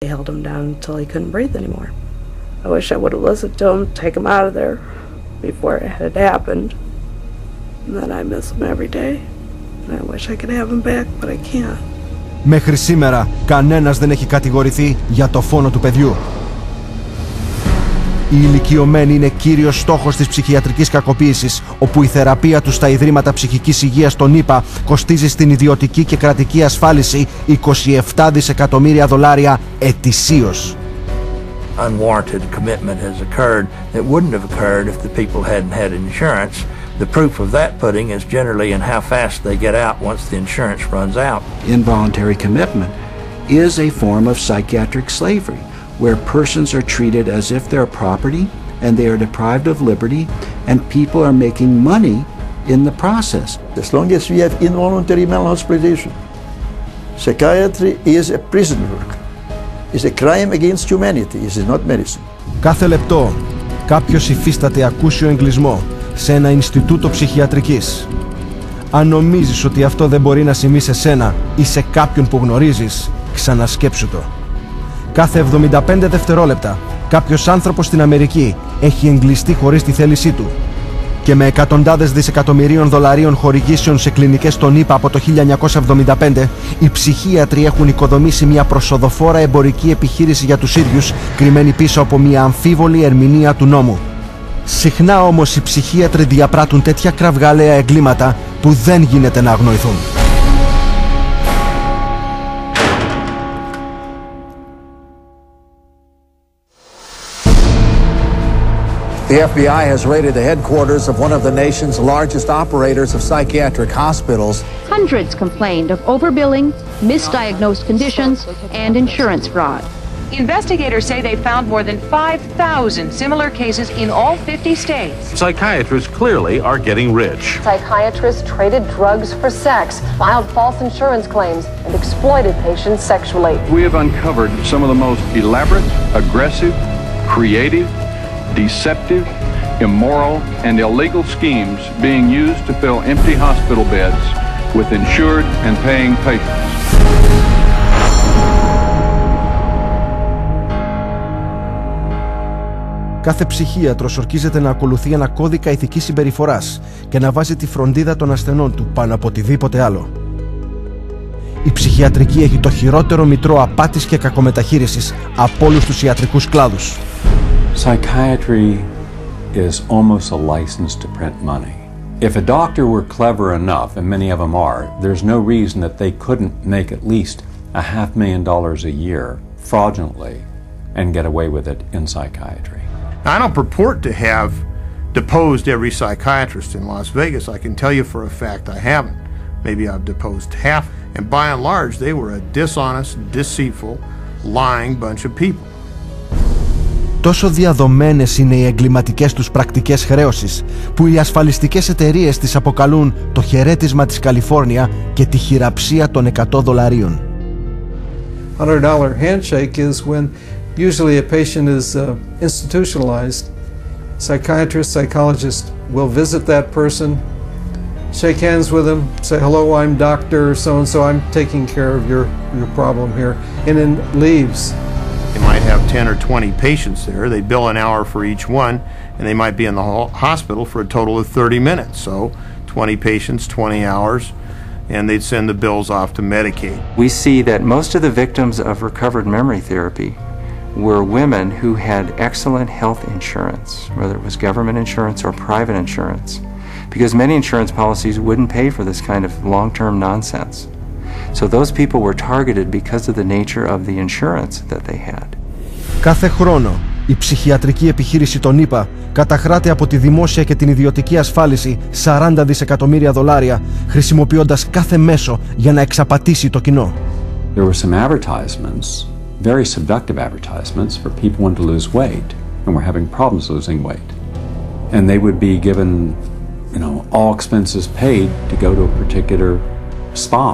They held him down until he couldn't breathe anymore. I wish I would have listened to him, take him out of there before it had happened. And then I miss him every day. And I wish I could have him back, but I can't. Μέχρι σήμερα, κανένας δεν έχει κατηγορηθεί για το φόνο του παιδιού. Οι ηλικιωμένοι είναι κύριος στόχος της ψυχιατρικής κακοποίησης, όπου η θεραπεία τους στα Ιδρύματα Ψυχικής Υγείας των ΗΠΑ κοστίζει στην ιδιωτική και κρατική ασφάλιση $27 δισεκατομμύρια ετησίως. Unwarranted commitment has occurred that wouldn't have occurred if the people hadn't had insurance. The proof of that pudding is generally in how fast they get out once the insurance runs out. Involuntary commitment is a form of psychiatric slavery, where persons are treated as if they're property and they are deprived of liberty, and people are making money in the process. As long as we have involuntary mental hospitalization, psychiatry is a prison work. It's a crime against humanity. It is not medicine. Κάθε λεπτό κάποιος υφίσταται ακούσιο εγκλισμό σε ένα Ινστιτούτο Ψυχιατρικής. Αν νομίζεις ότι αυτό δεν μπορεί να συμβεί σε σένα ή σε κάποιον που γνωρίζεις, ξανασκέψου το. Κάθε 75 δευτερόλεπτα κάποιος άνθρωπος στην Αμερική έχει εγκλειστεί χωρίς τη θέλησή του. Και με εκατοντάδες δισεκατομμυρίων δολαρίων χορηγήσεων σε κλινικές στον ΗΠΑ από το 1975, οι ψυχίατροι έχουν οικοδομήσει μια προσοδοφόρα εμπορική επιχείρηση για τους ίδιους, κρυμμένη πίσω από μια αμφίβολη ερμηνεία του νόμου. Συχνά όμως οι ψυχίατροι διαπράττουν τέτοια κραυγαλαία εγκλήματα που δεν γίνεται να αγνοηθούν. The FBI has raided the headquarters of one of the nation's largest operators of psychiatric hospitals. Hundreds complained of overbilling, misdiagnosed conditions, and insurance fraud. Investigators say they found more than 5,000 similar cases in all 50 states. Psychiatrists clearly are getting rich. Psychiatrists traded drugs for sex, filed false insurance claims, and exploited patients sexually. We have uncovered some of the most elaborate, aggressive, creative, deceptive, immoral, and illegal schemes being used to fill empty hospital beds with insured and paying patients. Κάθε ψυχίατρος ορκίζεται να ακολουθεί ένα κώδικα ηθικής συμπεριφοράς και να βάζει τη φροντίδα των ασθενών του πάνω από οτιδήποτε άλλο. Η ψυχιατρική έχει το χειρότερο μητρό απάτης και κακομεταχείρισης από όλους τους ιατρικούς κλάδους. Psychiatry is almost a license to print money. If a doctor were clever enough, and many of them are, there's no reason that they couldn't make at least $500,000 a year fraudulently and get away with it in psychiatry. I don't purport to have deposed every psychiatrist in Las Vegas. I can tell you for a fact I haven't. Maybe I've deposed half, and by and large they were a dishonest, deceitful, lying bunch of people. Τόσο διαδομένες είναι οι εγκληματικές τους πρακτικές χρέωσης, που οι ασφαλιστικές εταιρείες τις αποκαλούν το χαιρέτισμα της Καλιφόρνια και τη χειραψία των $100. $100 handshake is when usually a patient is institutionalized. Psychiatrist, psychologist will visit that person, shake hands with them, say, hello, I'm Dr. so-and-so, I'm taking care of your problem here, and then leaves. They might have 10 or 20 patients there. They bill an hour for each one, and they might be in the hospital for a total of 30 minutes. So 20 patients, 20 hours, and they'd send the bills off to Medicaid. We see that most of the victims of recovered memory therapy were women who had excellent health insurance, whether it was government insurance or private insurance, because many insurance policies wouldn't pay for this kind of long-term nonsense. So those people were targeted because of the nature of the insurance that they had. Κάθε χρόνο, η ψυχιατρική επιχείρηση των ΗΠΑ καταχράται από τη δημόσια και την ιδιωτική ασφάλιση $40 δισεκατομμύρια, χρησιμοποιώντας κάθε μέσο για να εξαπατήσει το κοινό. There were some advertisements, very seductive advertisements for people wanting to lose weight and were having problems losing weight. And they would be given, all expenses paid to go to a particular spa.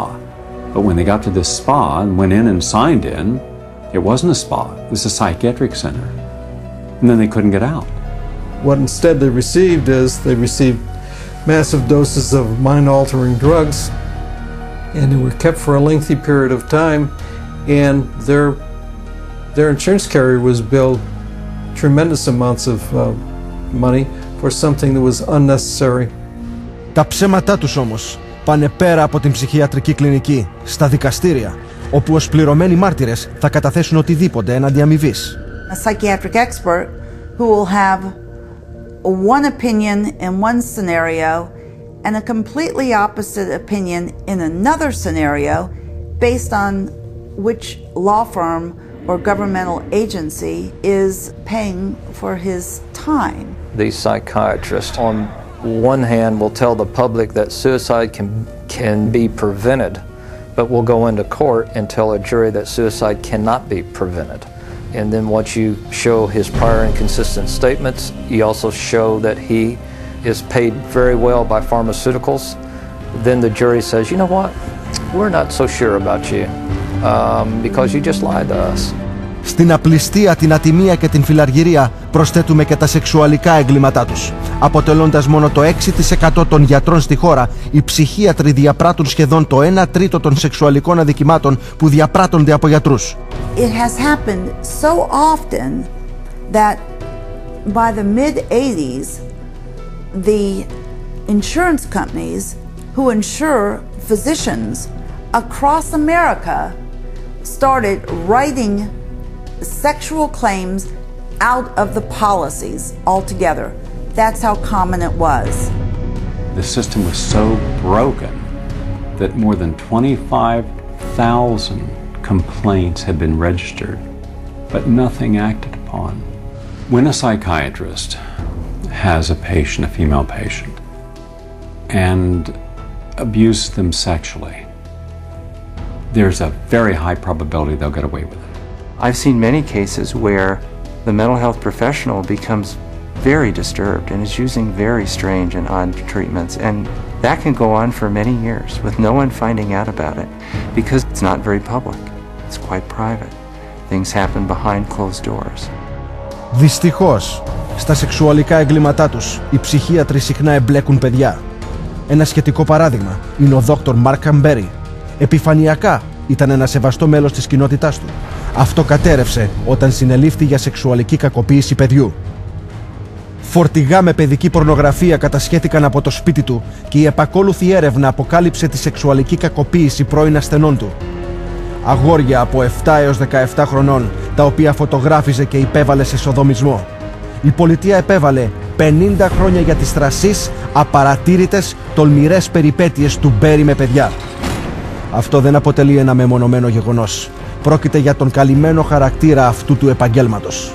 But when they got to this spa and went in and signed in, it wasn't a spa, it was a psychiatric center. And then they couldn't get out. What instead they received massive doses of mind-altering drugs, and they were kept for a lengthy period of time, and their Their insurance carrier was billed tremendous amounts of money for something that was unnecessary. Τα ψέματά τους όμως πάνε πέρα από την ψυχιατρική κλινική, στα δικαστήρια, όπου ως πληρωμένοι μάρτυρες θα καταθέσουν οτιδήποτε έναντι αμοιβής. A psychiatric expert who will have one opinion in one scenario and a completely opposite opinion in another scenario based on which law firm or governmental agency is paying for his time. These psychiatrists, on one hand, will tell the public that suicide can be prevented, but will go into court and tell a jury that suicide cannot be prevented. And then once you show his prior inconsistent statements, you also show that he is paid very well by pharmaceuticals, then the jury says, you know what, we're not so sure about you because you just lied to us. Στην απληστία, την ατιμία και την φιλαργυρία προσθέτουμε και τα σεξουαλικά εγκλήματά τους. Αποτελώντας μόνο το 6% των γιατρών στη χώρα, οι ψυχίατροι διαπράττουν σχεδόν το 1/3 των σεξουαλικών αδικημάτων που διαπράττονται από γιατρούς. It has happened so often that by the mid-80s, the insurance companies who insure physicians across America started writing sexual claims out of the policies altogether. That's how common it was. The system was so broken that more than 25,000 complaints had been registered, but nothing acted upon. When a psychiatrist has a patient, a female patient, and abuses them sexually, there's a very high probability they'll get away with it. I've seen many cases where the mental health professional becomes very disturbed and is using very strange and odd treatments, and that can go on for many years with no one finding out about it because it's not very public. It's quite private. Things happen behind closed doors. Δυστυχώς, στα σεξουαλικά εγκλήματά τους, οι ψυχίατροι συχνά εμπλέκουν παιδιά. Ένα σχετικό παράδειγμα είναι ο Dr. Mark Camberry. Επιφανειακά ήταν ένα σεβαστό μέλος της κοινότητάς του. Αυτό κατέρευσε όταν συνελήφθη για σεξουαλική κακοποίηση παιδιού. Φορτηγά με παιδική πορνογραφία κατασχέθηκαν από το σπίτι του και η επακόλουθη έρευνα αποκάλυψε τη σεξουαλική κακοποίηση πρώην ασθενών του. Αγόρια από 7 έως 17 χρονών, τα οποία φωτογράφιζε και υπέβαλε σε σοδομισμό. Η πολιτεία επέβαλε 50 χρόνια για τις θρασείς, απαρατήρητες, τολμηρές περιπέτειες του Μπέρι με παιδιά. Αυτό δεν αποτελεί ένα μεμονωμένο γεγονός. Πρόκειται για τον καλυμμένο χαρακτήρα αυτού του επαγγέλματος.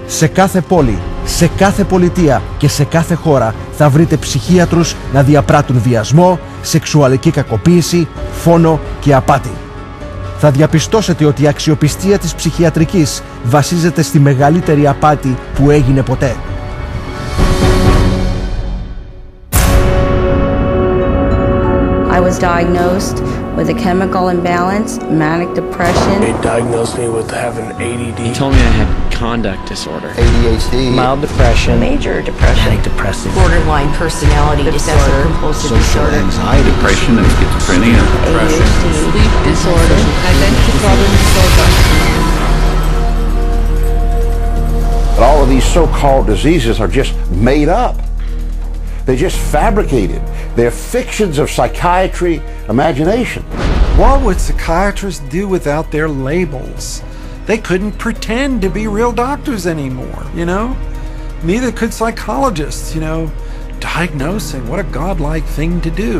Σε κάθε πόλη, σε κάθε πολιτεία και σε κάθε χώρα θα βρείτε ψυχίατρους να διαπράττουν βιασμό, σεξουαλική κακοποίηση, φόνο και απάτη. Θα διαπιστώσετε ότι η αξιοπιστία της ψυχιατρικής βασίζεται στη μεγαλύτερη απάτη που έγινε ποτέ. I was diagnosed with a chemical imbalance, manic depression. They diagnosed me with having ADD. He told me I had conduct disorder. ADHD. Mild depression. Major depression. Manic depressive. Borderline personality disorder. Compulsive Social disorder. anxiety. Depression and schizophrenia. ADHD. Sleep disorder. Identity problem disorder. But all of these so-called diseases are just made up. They're just fabricated. They're fictions of psychiatry imagination. What would psychiatrists do without their labels? They couldn't pretend to be real doctors anymore, you know? Neither could psychologists, you know? Diagnosing, what a godlike thing to do.